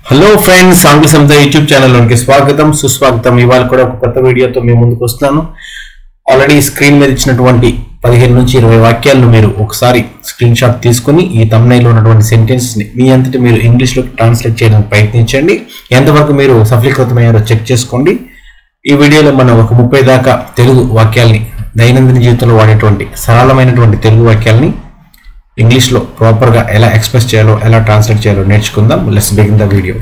Hello friends, ఆంగ్ల సంత YouTube ఛానల్లోకి స్వాగతం సుస్వాగతం. ఇవాళ కూడా ఒక కొత్త వీడియోతో మేము ముందుకు వస్తున్నాను. ఆల్రెడీ స్క్రీన్ మీద ఇచ్చినటువంటి 15 నుంచి 20 వాక్యాలను మీరు ఒకసారి స్క్రీన్ షాట్ తీసుకుని ఈ థంబ్నెయిల్లో ఉన్నటువంటి సెంటెన్స్ని మీ అంతటి మీరు ఇంగ్లీష్లోకి ట్రాన్స్లేట్ చేయడానికి ప్రయత్నించండి. ఎంతవరకు మీరు సఫలీకృతమయ్యారో చెక్ చేసుకోండి. ఈ వీడియోలో మనం ఒక 30 దాకా తెలుగు వాక్యాల్ని, దైనందిన జీవితంలో వాడేటువంటి సరళమైనటువంటి తెలుగు వాక్యాల్ని ఇంగ్లీష్లో ప్రాపర్గా ఎలా ఎక్స్ప్రెస్ చేయాలో, ఎలా ట్రాన్స్లేట్ చేయాలో నేర్చుకుందాం. Let's begin the video.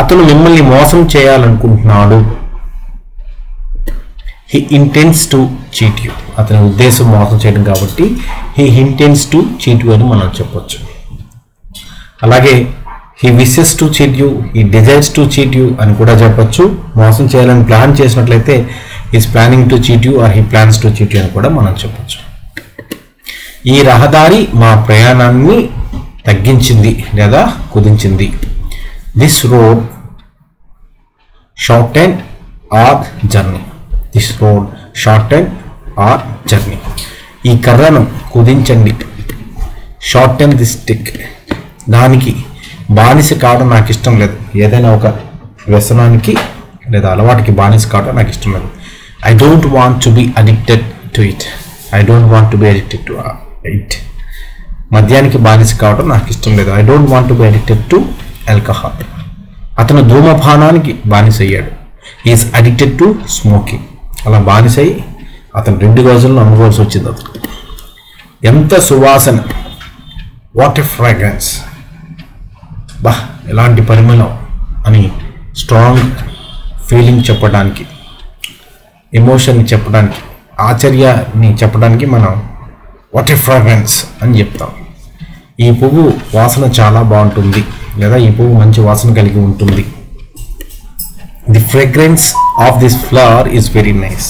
అతను మిమ్మల్ని మోసం చేయాలనుకుంటున్నాడు. He intends to cheat you. అతని ఉద్దేశం మోసం చేయడం కాబట్టి he intends to cheat you అని మనం చెప్పొచ్చు. అలాగే he wishes to cheat you, he desires to cheat you అని కూడా చెప్పొచ్చు. మోసం చేయాలని ప్లాన్ చేసినట్లయితే he's planning to cheat you or he plans to cheat you అని కూడా మనం చెప్పొచ్చు. ఈ రహదారి మా ప్రయాణాన్ని తగ్గించింది లేదా కుదించింది. This road shorten our journey. This road shorten our journey. ఈ కర్రను కుదించండి. Shorten the stick. దానికి బానిస కావడం నాకు ఇష్టం లేదు. ఏదైనా ఒక వ్యసనానికి లేదా అలవాటుకి బానిస కావడం నాకు ఇష్టం లేదు. I don't want to be addicted to it. I don't want to be addicted to it. మద్యానికి బానిస కావడం నాకు ఇష్టం లేదు. I don't want to be addicted to alcohol. అతను ధూమపానానికి బానిస అయ్యాడు. Is addicted to smoking. అలా బానిస అయ్యి అతను 2 రోజులను అనుకోవాల్సి వచ్చింది. అతను ఎంత సువాసన, వాట్ ఎ ఫ్రాగ్రెన్స్, బా ఎలాంటి పరిమళం అని స్ట్రాంగ్ ఫీలింగ్ చెప్పడానికి, ఎమోషన్ని చెప్పడానికి, ఆశ్చర్యాన్ని చెప్పడానికి మనం వాట్ ఎ ఫ్రాగ్రెన్స్ అని చెప్తాం. ఈ పువ్వు వాసన చాలా బాగుంటుంది లేదా ఈ పువ్వు మంచి వాసన కలిగి ఉంటుంది. The fragrance of this flower is very nice.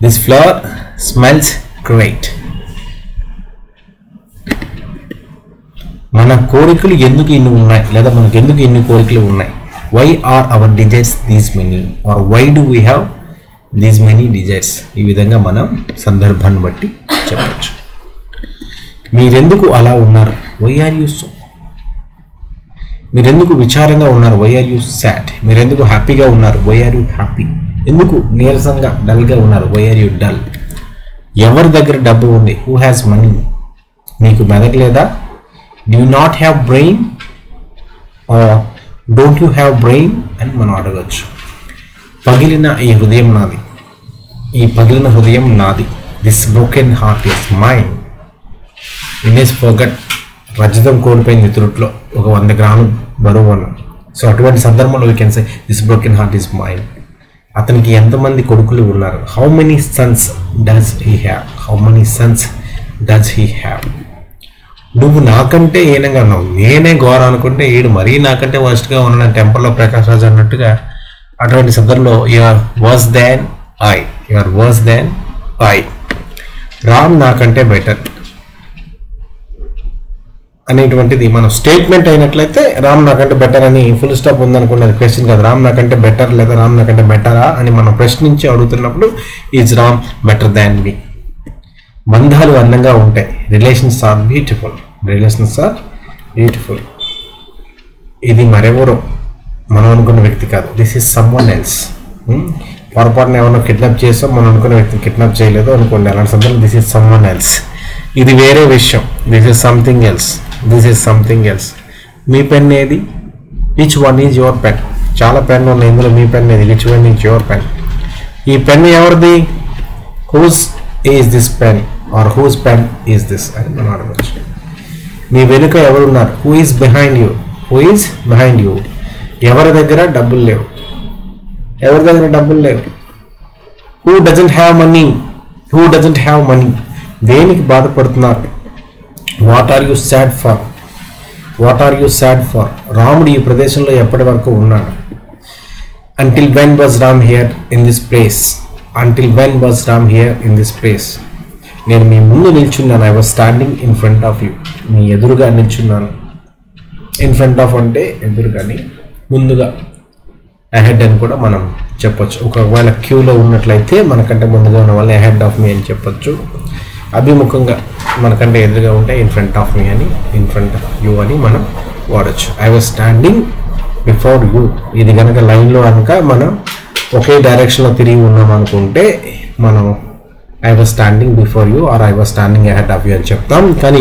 This flower smells great. మన కోరికలు ఎందుకు ఇన్ని ఉన్నాయి లేదా మనకు ఎందుకు ఇన్ని కోరికలు ఉన్నాయి? Why are our desires these many are why do we have these many desires. ఈ విధంగా మనం సందర్భాన్ని బట్టి చెప్పచ్చు. మీరెందుకు అలా ఉన్నారు? Why are you so. మీరెందుకు విచారంగా ఉన్నారు? Why are you sad. మీరెందుకు హ్యాపీగా ఉన్నారు? Why are you happy. ఎందుకు నీరసంగా డల్గా ఉన్నారు? Why are you dull. ఎవరి దగ్గర డబ్బు ఉంది? Who has money. మీకు మెదడు లేదా? Do you not have brain or don't you have brain అని మనం అడగచ్చు. పగిలిన ఈ హృదయం నాది. ఈ పగిలిన హృదయం నాది. This broken heart is mine. ఇనేస్ ఫర్గట్. రజతం కోల్పోయింది త్రుట్లో ఒక 100 గ్రాములు బరువు అన్నాడు. సో అటువంటి సందర్భంలో we can say this broken heart is mine. అతనికి ఎంతమంది కొడుకులు ఉన్నారు? How many sons does he have. How many sons does he have. నువ్వు నాకంటే హీనంగా ఉన్నావు, నేనే ఘోరం అనుకుంటే ఈడు మరీ నాకంటే వర్స్ట్గా ఉన్నాను. టెంపర్లో ప్రకాష్ రాజ్ అన్నట్టుగా అటువంటి సందర్భంలో you're worse than I. You're worse than I. Ram నాకంటే బెటర్ అనేటువంటిది మనం స్టేట్మెంట్ అయినట్లయితే రామ్ నాకంటే బెటర్ అని ఫుల్ స్టాప్ ఉందనుకున్నది క్వశ్చన్ కాదు. రామ్ నాకంటే బెటర్ లేదా రామ్ నాకంటే బెటరా అని మనం ప్రశ్నించి అడుగుతున్నప్పుడు is Ram better than me. బంధాలు అందంగా ఉంటాయి. Relations are beautiful. Relations are beautiful. ఇది మరెవరో మనం అనుకున్న వ్యక్తి కాదు. This is someone else. పొరపాటున ఎవరినో కిడ్నాప్ చేస్తాం, మనం అనుకున్న వ్యక్తిని కిడ్నాప్ చేయలేదు అనుకోండి. అలాంటి సందర్భంలో దిస్ ఈజ్ సమ్వన్ ఎల్స్. ఇది వేరే విషయం. This is something else. This is something else. మీ పెన్ ఏది? Which one is your pen. చాలా పెన్ ఉన్నాయి, ఇందులో మీ పెన్ ఏది? Which one is your pen. ఈ పెన్ ఎవరిది? Whose is this pen or whose pen is this అని మనం అడగచ్చు. మీ వెనుక ఎవరున్నారు? Who is behind you. Who is behind you. ఎవరి దగ్గర డబ్బులు లేవు? ఎవరి దగ్గర డబ్బులు లేవు? Who doesn't have money. Who doesn't have money. దేనికి బాధపడుతున్నారు? What are you sad for. What are you sad for. రాముడు ఈ ప్రదేశంలో ఎప్పటి వరకు ఉన్నాడు? Until when was Ram here in this place. Until when was Ram here in this place. నేను మీ ముందు నిల్చున్నాను. I was standing in front of you. మీ ఎదురుగా నిల్చున్నాను. ఇన్ ఫ్రంట్ ఆఫ్ అంటే ఎదురుగాని, ముందుగా, అహెడ్ అని కూడా మనం చెప్పొచ్చు. ఒకవేళ క్యూలో ఉన్నట్లయితే మనకంటే ముందుగా ఉన్న వాళ్ళని అహెడ్ ఆఫ్ మీ అని చెప్పొచ్చు. అభిముఖంగా మనకంటే ఎదురుగా ఉంటే ఇన్ ఫ్రంట్ ఆఫ్ మీ అని, ఇన్ ఫ్రంట్ ఆఫ్ యూ అని మనం వాడచ్చు. I was standing before you, ఇది కనుక లైన్లో కనుక మనం ఒకే డైరెక్షన్లో తిరిగి ఉన్నాం అనుకుంటే మనం I was standing before you or I was standing ahead of you అని చెప్తాం. కానీ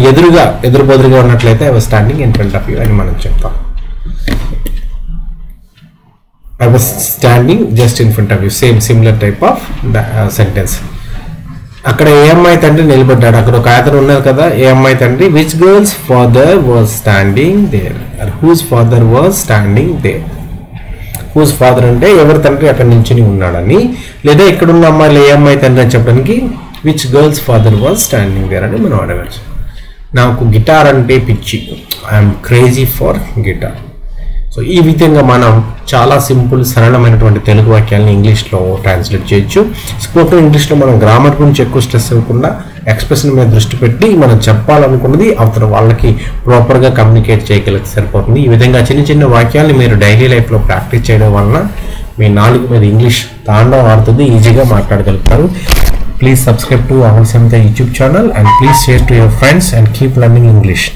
ఎదురుబెదురుగా ఉన్నట్లయితే I was standing in front of you అని మనం చెప్తాం. I was standing just in front of you, similar type of sentence. అక్కడ ఏ అమ్మాయి తండ్రి నిలబడ్డాడు, అక్కడ ఒక అతను ఉన్నారు కదా, ఏ అమ్మాయి తండ్రి. Which girl's father was standing there, whose father was standing there. Whose father అంటే ఎవరి తండ్రి అక్కడ నిల్చుని ఉన్నాడని, లేదా ఇక్కడ ఉన్న అమ్మాయిలు ఏ అమ్మాయి తండ్రి అని చెప్పడానికి which girl's father was standing there అని మనం అడగచ్చు. నాకు గిటార్ అంటే పిచ్చి, I'm crazy for guitar. So ఈ విధంగా మనం చాలా సింపుల్ సరళమైనటువంటి తెలుగు వాక్యాలను ఇంగ్లీష్లో ట్రాన్స్లేట్ చేయొచ్చు. స్పోకెన్ ఇంగ్లీష్లో మనం గ్రామర్ గురించి ఎక్కువ స్ట్రెస్ ఇవ్వకుండా ఎక్స్ప్రెషన్ మీద దృష్టి పెట్టి మనం చెప్పాలనుకున్నది అవతల వాళ్ళకి ప్రాపర్గా కమ్యూనికేట్ చేయగలిగితే సరిపోతుంది. ఈ విధంగా చిన్న చిన్న వాక్యాలను మీరు డైలీ లైఫ్లో ప్రాక్టీస్ చేయడం వలన మీ నాలుగు మీద ఇంగ్లీష్ తాండవం ఆడుతుంది, ఈజీగా మాట్లాడగలుగుతారు. Please subscribe to Ahal Samita YouTube channel and please share to your friends and keep learning English.